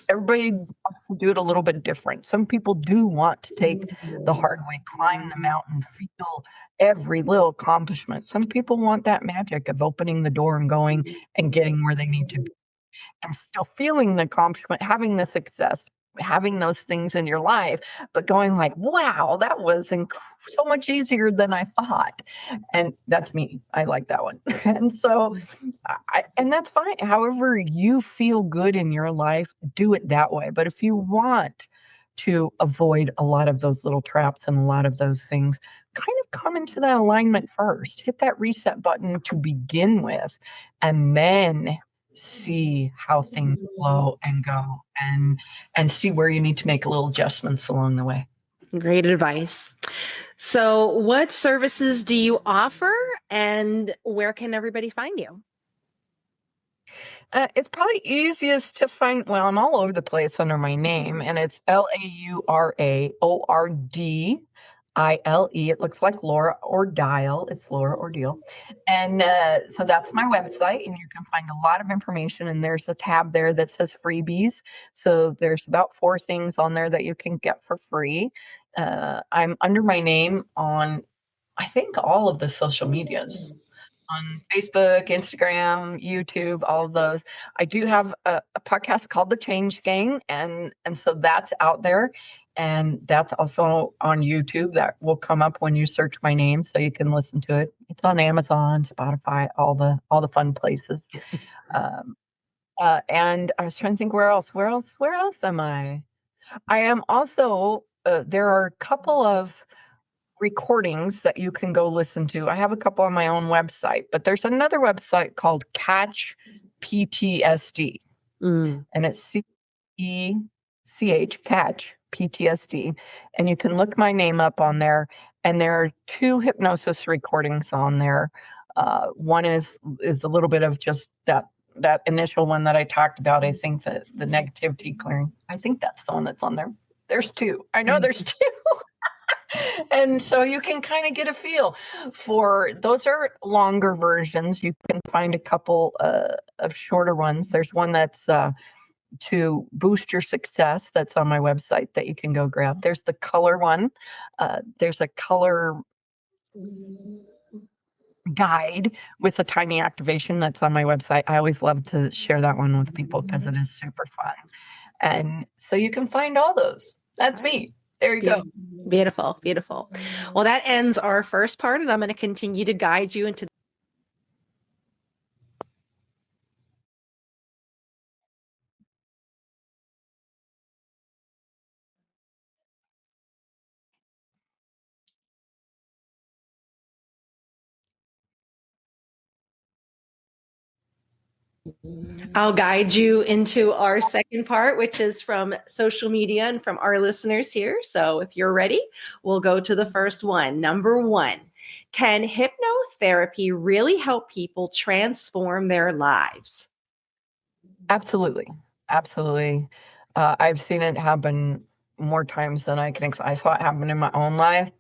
Everybody wants to do it a little bit different. Some people do want to take the hard way, climb the mountain, feel every little accomplishment. Some people want that magic of opening the door and going and getting where they need to be, and still feeling the accomplishment, having the success, having those things in your life, but going like, wow, that was so much easier than I thought. And that's me. I like that one. And so, and that's fine. However you feel good in your life, do it that way. But if you want to avoid a lot of those little traps and a lot of those things, kind of come into that alignment first. Hit that reset button to begin with, and then see how things flow and go, and see where you need to make little adjustments along the way. Great advice. So, what services do you offer and where can everybody find you? It's probably easiest to find. Well, I'm all over the place under my name, and it's LauraOrdile. It looks like Laura Ordile. It's Laura Ordile. And so that's my website, and you can find a lot of information. And there's a tab there that says freebies. So there's about 4 things on there that you can get for free. I'm under my name on, I think, all of the social medias on Facebook, Instagram, YouTube, all of those. I do have a podcast called The Change Gang, and so that's out there, and that's also on YouTube. That will come up when you search my name, so you can listen to it. It's on Amazon, Spotify, all the fun places. Um, and I was trying to think where else am I? I am also. There are a couple of recordings that you can go listen to. I have a couple on my own website, but there's another website called Catch PTSD, and it's CECH, Catch PTSD, and you can look my name up on there. And there are 2 hypnosis recordings on there. One is a little bit of just that initial one that I talked about. I think that the negativity clearing. I think that's the one that's on there. There's 2. I know there's 2. And so you can kind of get a feel for those. Are longer versions. You can find a couple of shorter ones. There's one that's to boost your success that's on my website that you can go grab. There's the color one. There's a color guide with a tiny activation that's on my website. I always love to share that one with people because it is super fun. And so you can find all those. That's me. There you go. Beautiful, beautiful. Well, that ends our first part, and I'm going to continue to guide you into. I'll guide you into our second part, which is from social media and from our listeners here. So if you're ready, we'll go to the first one. Number 1, can hypnotherapy really help people transform their lives? Absolutely. Absolutely. I've seen it happen more times than I can. I saw it happen in my own life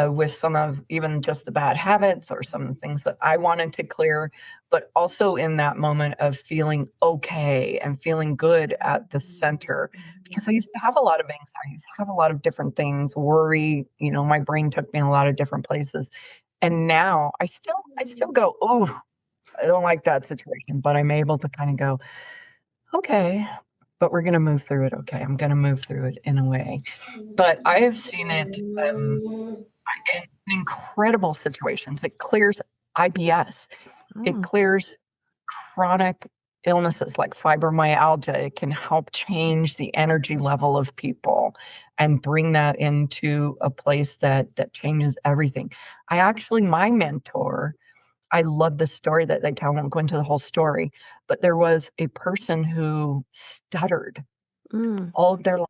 with some of even just the bad habits or some of the things that I wanted to clear, but also in that moment of feeling okay and feeling good at the center. Because I used to have a lot of anxiety, I used to have a lot of different things, worry, my brain took me in a lot of different places. And now I still go, oh, I don't like that situation, but I'm able to kind of go, okay, but we're going to move through it. Okay, I'm going to move through it in a way. But I have seen it in incredible situations. It clears IBS. It clears chronic illnesses like fibromyalgia. It can help change the energy level of people and bring that into a place that changes everything. My mentor, I love the story that they tell. I won't go into the whole story, but there was a person who stuttered all of their life,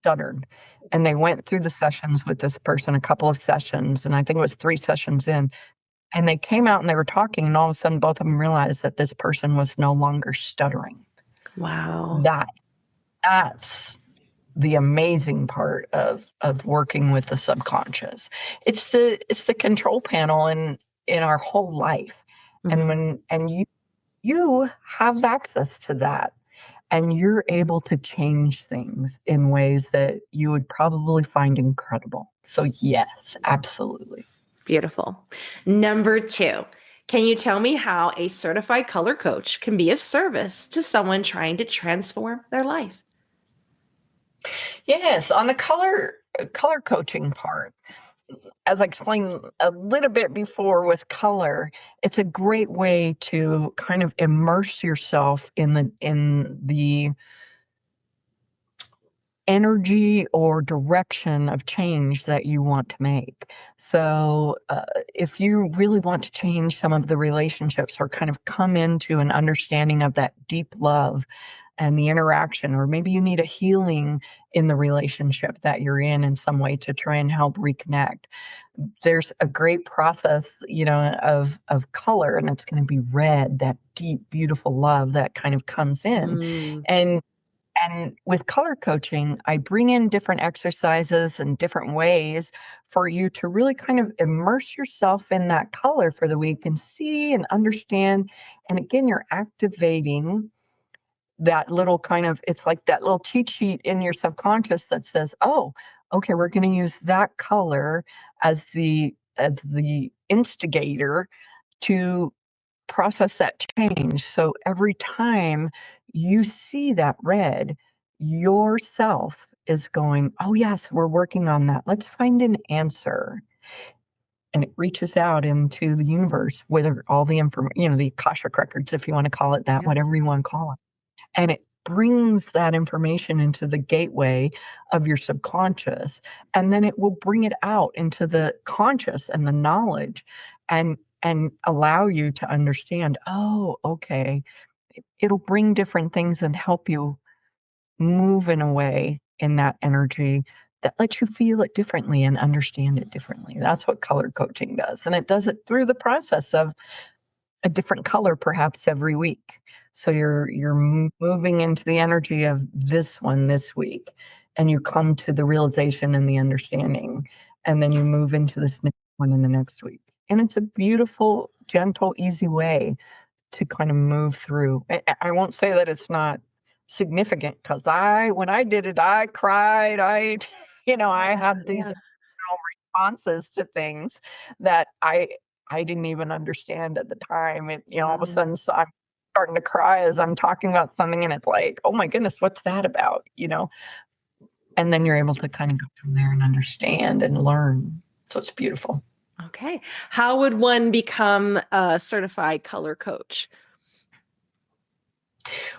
stuttered. And they went through the sessions with this person, a couple of sessions, and I think it was 3 sessions in. And they came out and they were talking, and all of a sudden both of them realized that this person was no longer stuttering. Wow. That's the amazing part of working with the subconscious. It's the control panel in our whole life. And you have access to that, and you're able to change things in ways that you would probably find incredible. So yes, absolutely. Beautiful. Number 2, can you tell me how a certified color coach can be of service to someone trying to transform their life? Yes, on the color coaching part, as I explained a little bit before with color, it's a great way to kind of immerse yourself in the energy or direction of change that you want to make. So if you really want to change some of the relationships or kind of come into an understanding of that deep love and the interaction, or maybe you need a healing in the relationship that you're in some way to try and help reconnect, there's a great process, of color, and it's going to be red, that deep, beautiful love that kind of comes in. Mm. And with color coaching, I bring in different exercises and different ways for you to really kind of immerse yourself in that color for the week and see and understand. And again, you're activating that little kind of, it's like that little cheat sheet in your subconscious that says, oh, okay, we're going to use that color as the instigator to process that change. So every time you see that red, yourself is going, oh, yes, we're working on that. Let's find an answer. And it reaches out into the universe with all the information, the Akashic records, if you want to call it that, Yeah. whatever you want to call it. And it brings that information into the gateway of your subconscious. And then it will bring it out into the conscious and the knowledge and allow you to understand, oh, okay. It'll bring different things and help you move in a way in that energy that lets you feel it differently and understand it differently. That's what color coaching does. And it does it through the process of a different color perhaps every week. So you're moving into the energy of this one this week, and you come to the realization and the understanding, and then you move into this next one in the next week. And it's a beautiful, gentle, easy way to kind of move through. I won't say that it's not significant, because when I did it, I cried. I had these Yeah. responses to things that I didn't even understand at the time. And all of a Wow. sudden, so I'm starting to cry as I'm talking about something, and it's like, oh my goodness, what's that about? And then you're able to kind of go from there and understand and learn. So it's beautiful. Okay. How would one become a certified color coach?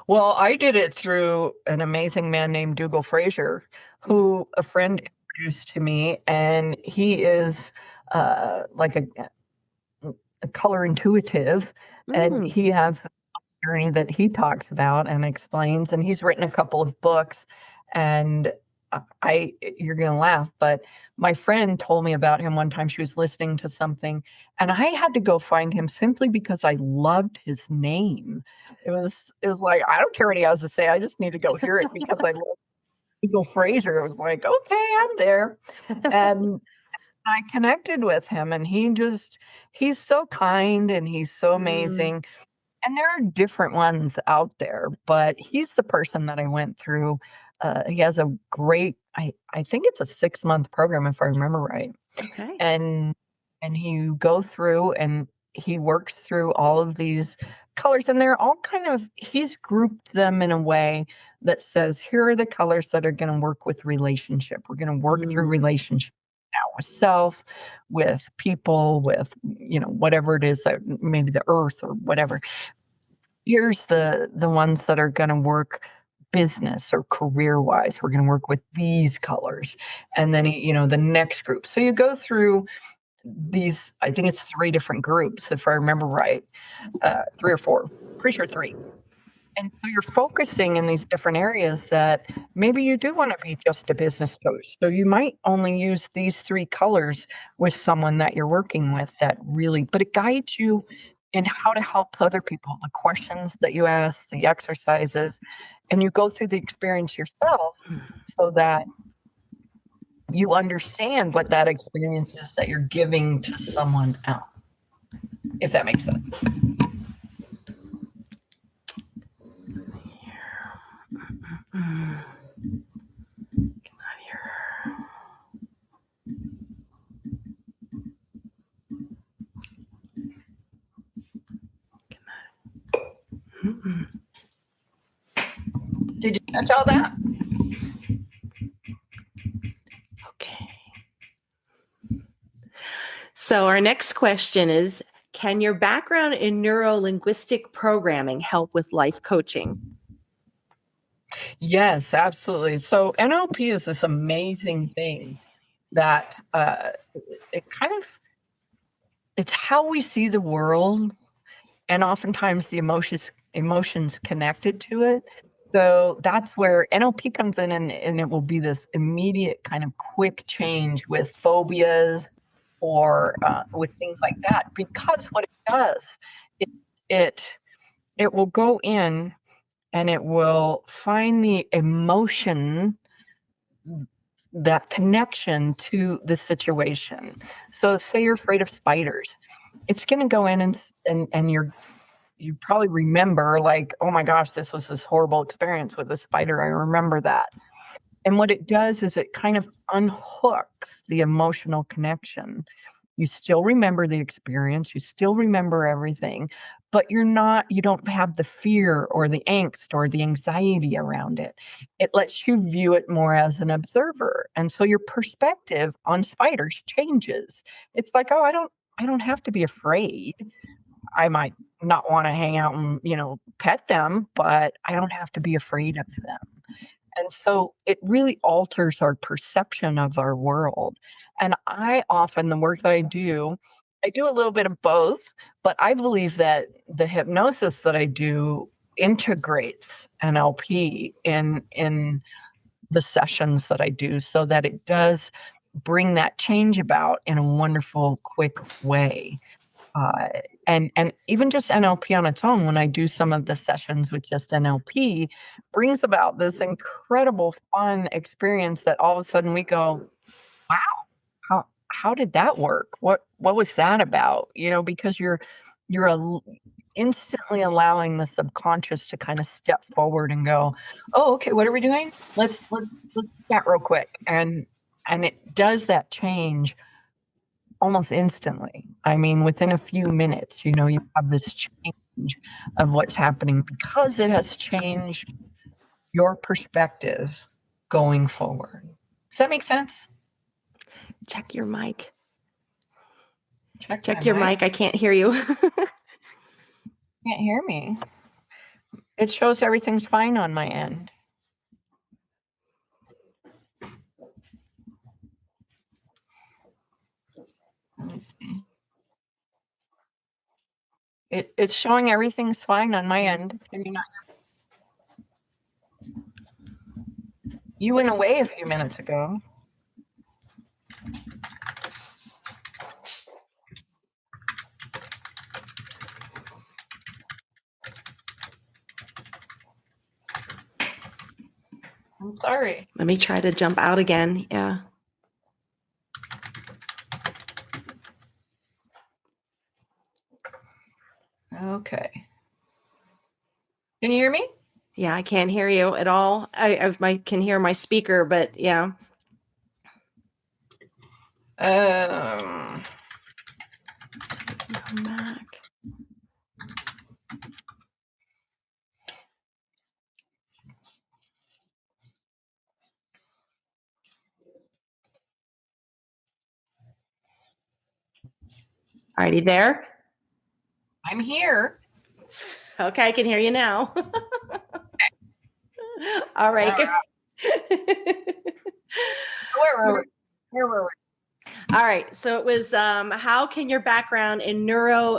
Well, I did it through an amazing man named Dougal Fraser, who a friend introduced to me, and he is like a color intuitive, and Mm. he has the journey that he talks about and explains, and he's written a couple of books. And you're going to laugh, but my friend told me about him one time. She was listening to something, and I had to go find him simply because I loved his name. It was like, I don't care what he has to say, I just need to go hear it because I love Eagle Fraser. It was like, okay, I'm there. And I connected with him, and he's so kind and he's so Mm. amazing. And there are different ones out there, but he's the person that I went through. He has a great, I think it's a 6-month program, if I remember right. Okay. And you go through and he works through all of these colors, and they're all he's grouped them in a way that says, here are the colors that are going to work with relationship. We're going to work through Mm. relationship now with self, with people, with, whatever it is, that maybe the earth or whatever. Here's the ones that are going to work business or career wise. We're going to work with these colors. And then, the next group. So you go through these, I think it's 3 different groups, if I remember right, 3 or 4, pretty sure 3. And so you're focusing in these different areas that maybe you do want to be just a business coach. So you might only use these 3 colors with someone that you're working with, but it guides you in how to help other people, the questions that you ask, the exercises, and you go through the experience yourself so that you understand what that experience is that you're giving to someone else, if that makes sense. Mm. Get out of here. Mm-mm. Did you catch all that? Okay. So our next question is, can your background in neuro-linguistic programming help with life coaching? Yes, absolutely. So NLP is this amazing thing that it kind of it's how we see the world, and oftentimes the emotions connected to it. So that's where NLP comes in, and it will be this immediate kind of quick change with phobias or with things like that. Because what it does, it it it will go in and it will find the emotion, that connection to the situation. So say you're afraid of spiders. It's going to go in and you probably remember, like, oh my gosh, this was this horrible experience with a spider. I remember that. And what it does is it kind of unhooks the emotional connection. You still remember the experience, you still remember everything, but you don't have the fear or the angst or the anxiety around it. It lets you view it more as an observer. And so your perspective on spiders changes. It's like, oh, I don't have to be afraid. I might not want to hang out and, pet them, but I don't have to be afraid of them. And so it really alters our perception of our world. And the work that I do a little bit of both, but I believe that the hypnosis that I do integrates NLP in the sessions that I do so that it does bring that change about in a wonderful, quick way. Uh, and even just NLP on its own, when I do some of the sessions with just NLP, brings about this incredible fun experience that all of a sudden we go, wow, how did that work? What was that about? Because you're instantly allowing the subconscious to kind of step forward and go, oh, okay, what are we doing? Let's chat real quick, and it does that change almost instantly. I mean, within a few minutes, you have this change of what's happening because it has changed your perspective going forward. Does that make sense? Check your mic. Check my Check your mic. mic. I can't hear you. Can't hear me. It shows everything's fine on my end. Let me see. It's showing everything's fine on my end. Can you not? You went away a few minutes ago. I'm sorry. Let me try to jump out again. Yeah. Okay. Can you hear me? Yeah, I can't hear you at all. I can hear my speaker, but yeah. Um, Come back. Alrighty there. I'm here. Okay, I can hear you now. All right. Where were we? All right. So it was how can your background in neuro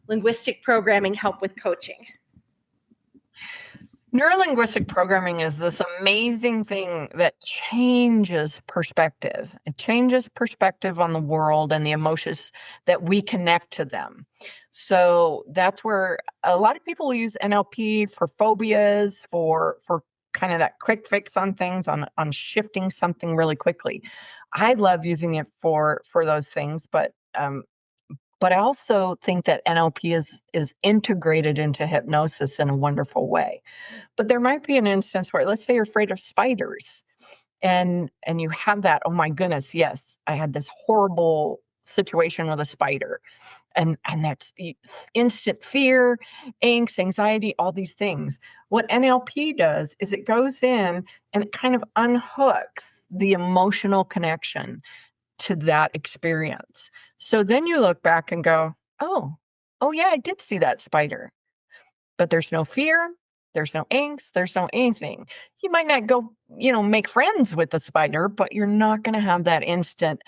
linguistic programming help with coaching? Neurolinguistic programming is this amazing thing that changes perspective. It changes perspective on the world and the emotions that we connect to them. So that's where a lot of people use NLP for phobias, for kind of that quick fix on things, on shifting something really quickly. I love using it for those things, but I also think that NLP is integrated into hypnosis in a wonderful way. But there might be an instance where, let's say you're afraid of spiders, and you have that, oh my goodness, yes, I had this horrible situation with a spider. And that's instant fear, angst, anxiety, all these things. What NLP does is it goes in and it kind of unhooks the emotional connection to that experience. So then you look back and go, oh yeah, I did see that spider, but there's no fear. there's no inks, there's no anything. You might not go, make friends with the spider, but you're not going to have that instant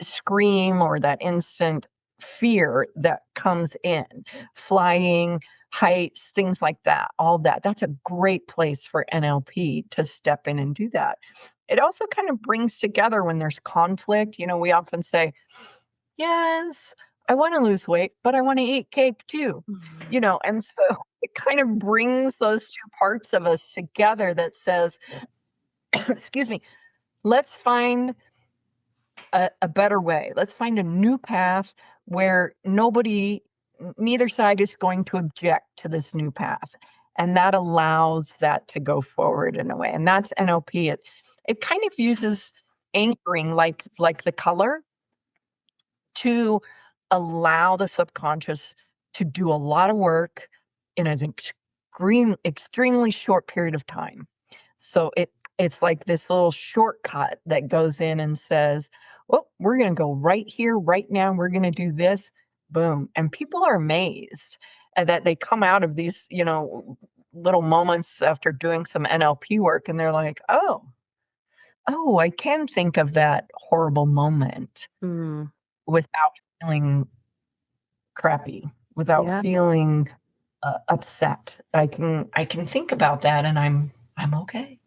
scream or that instant fear that comes in. Flying, heights, things like that, all that. That's a great place for NLP to step in and do that. It also kind of brings together when there's conflict. We often say, yes, I want to lose weight, but I want to eat cake too. And so it kind of brings those two parts of us together that says, excuse me, let's find a better way. Let's find a new path where neither side is going to object to this new path. And that allows that to go forward in a way. And that's NLP. It kind of uses anchoring like the color to allow the subconscious to do a lot of work in an extremely short period of time. So it's like this little shortcut that goes in and says, well, we're going to go right here, right now. We're going to do this. Boom. And people are amazed that they come out of these, little moments after doing some NLP work. And they're like, oh, I can think of that horrible moment without feeling crappy, without feeling upset. I can think about that and I'm okay.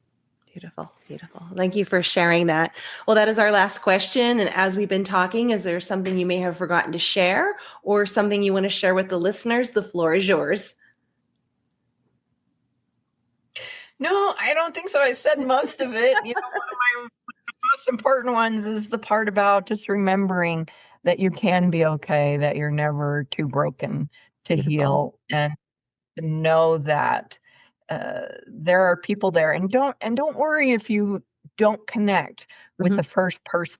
Beautiful. Beautiful. Thank you for sharing that. Well, that is our last question. And as we've been talking, is there something you may have forgotten to share or something you want to share with the listeners? The floor is yours. No, I don't think so. I said most of it. One of my most important ones is the part about just remembering that you can be okay, that you're never too broken to heal, and to know that there are people there, and don't worry if you don't connect with the first person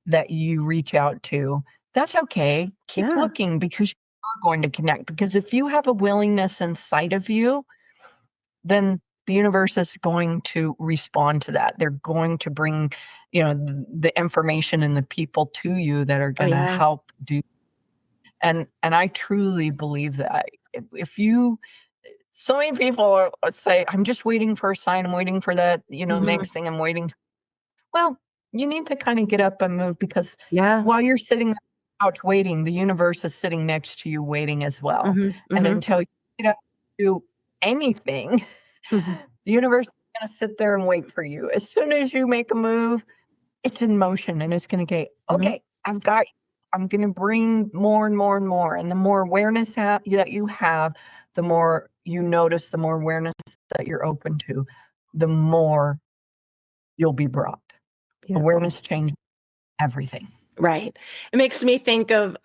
that you reach out to. That's okay. Keep looking, because you are going to connect. Because if you have a willingness inside of you, then the universe is going to respond to that. They're going to bring, the information and the people to you that are going to help do. And I truly believe that so many people say, I'm just waiting for a sign. I'm waiting for that, next thing I'm waiting. Well, you need to kind of get up and move, because while you're sitting on the couch waiting, the universe is sitting next to you waiting as well. And until you get up and do anything, the universe is going to sit there and wait for you. As soon as you make a move, it's in motion, and it's going to go, okay, I've got you. I'm going to bring more and more and more. And the more awareness that you have, the more you notice, the more awareness that you're open to, the more you'll be brought. Beautiful. Awareness changes everything. Right. It makes me think of,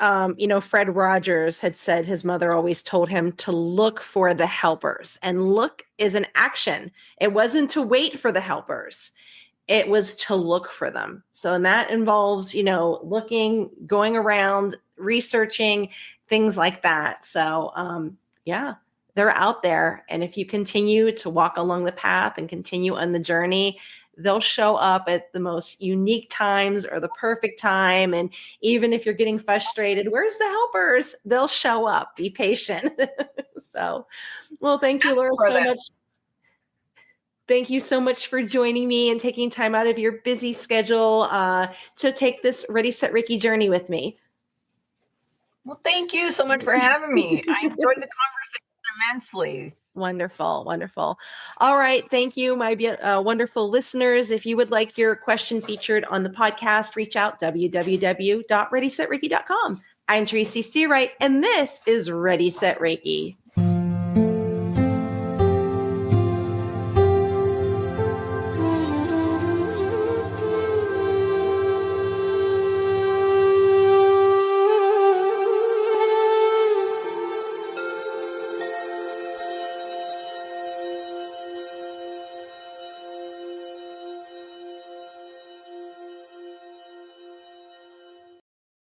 Fred Rogers had said his mother always told him to look for the helpers, and look is an action. It wasn't to wait for the helpers. It was to look for them. So, and that involves, looking, going around, researching, things like that. So, they're out there. And if you continue to walk along the path and continue on the journey, they'll show up at the most unique times or the perfect time. And even if you're getting frustrated, where's the helpers? They'll show up. Be patient. So, well, thank you, Laura, so much. Thank you so much for joining me and taking time out of your busy schedule to take this Ready, Set, Reiki journey with me. Well, thank you so much for having me. I enjoyed the conversation immensely. Wonderful. Wonderful. All right. Thank you, my wonderful listeners. If you would like your question featured on the podcast, reach out, www.readysetreiki.com. I'm Tracy Seawright, and this is Ready, Set, Reiki.